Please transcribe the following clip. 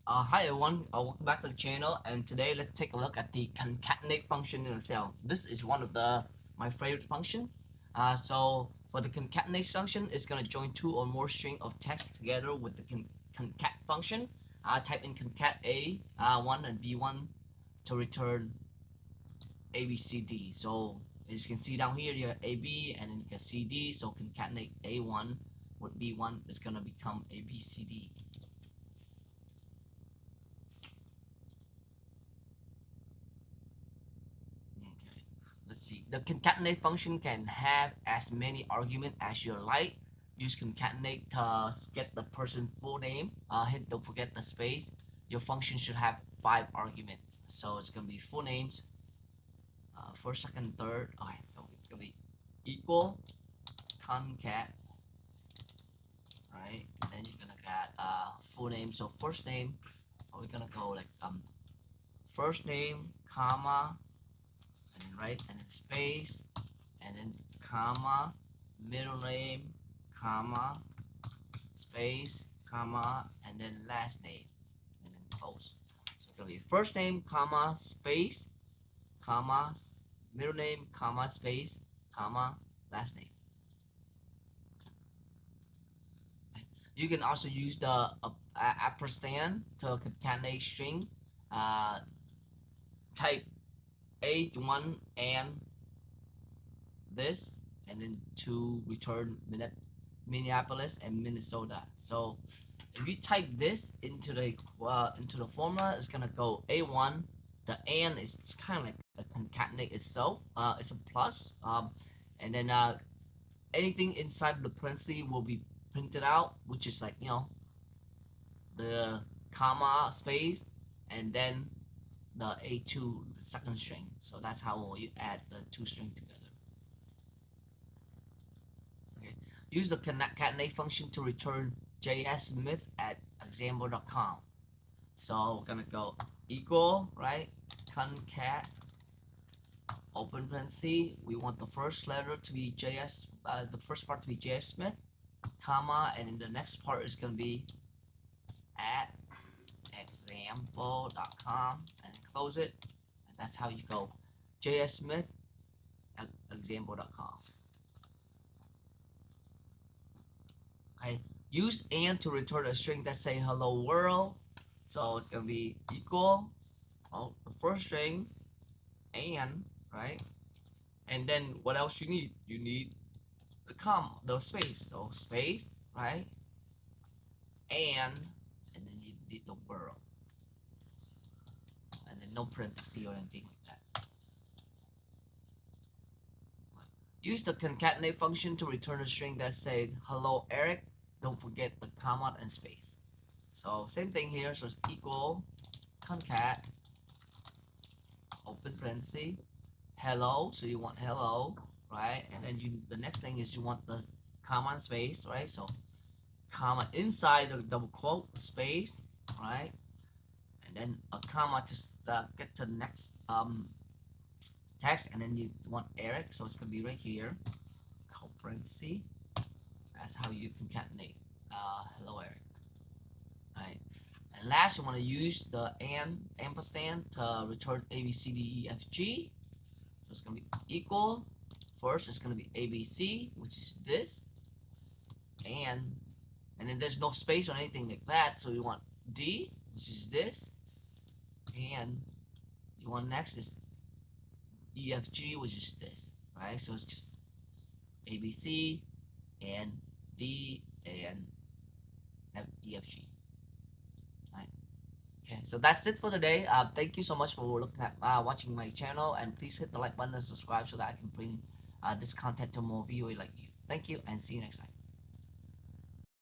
Hi everyone, welcome back to the channel, and today let's take a look at the concatenate function in Excel. This is one of my favorite function. So for the concatenate function, it's going to join two or more string of text together with the concat function. Type in concat A1 and B1 to return A, B, C, D. So as you can see down here, you have A, B, and then you can C, D. So concatenate A1 with B1 is going to become A, B, C, D. Okay. Let's see. The concatenate function can have as many arguments as you like. Use concatenate to get the person full name. Hit, don't forget the space. Your function should have 5 arguments. So it's gonna be full names, first, second, third. Okay, so it's gonna be equal concat, right? And then you're gonna get full name. So first name, we're gonna go like first name, comma, and then right, and then space, and then comma, middle name, comma, space, comma, and then last name, and then close. So it's gonna be first name, comma, space, comma, middle name, comma, space, comma, last name. You can also use the ampersand to concatenate string. Uh, Type A1 and this, and then to return Minneapolis and Minnesota. So if you type this into the formula, it's gonna go A1. The and is kind of like a concatenate itself. It's a plus, and then anything inside the parentheses will be printed out, which is like the comma space, and then the A2, the second string. So that's how you add the two strings together. Okay. Use the concatenate function to return JSmith at example.com. So we're gonna go equal, right? Concat, open parenthesis. We want the first letter to be the first part to be JSmith, comma, and then the next part is gonna be at example.com, and close it. And that's how you go JSmith at example.com. Okay, use and to return a string that say hello world. So it's gonna be equal, the first string, and right, and then what else you need? You need the comma, the space. So space, right, and then you need the world, and then no parenthesis or anything like that. Use the concatenate function to return a string that said hello Eric. Don't forget the comma and space. So same thing here. So it's equal concat, open parenthesis, hello. So you want hello, right? And then the next thing is you want the comma and space, right? So comma inside the double quote space, right? And then a comma to get to the next text, and then you want Eric, so it's gonna be right here, parenthesis. That's how you concatenate hello Eric. Right. And last, you want to use the ampersand to return A, B, C, D, E, F, G. So it's going to be equal. First, it's going to be A, B, C, which is this, and then there's no space or anything like that. So you want D, which is this, and you want next is E, F, G, which is this, right? So it's just A, B, C, and D, and E, F, G. Right. Okay, so that's it for today. Thank you so much for looking at watching my channel, and please hit the like button and subscribe so that I can bring this content to more viewers like you. Thank you, and see you next time.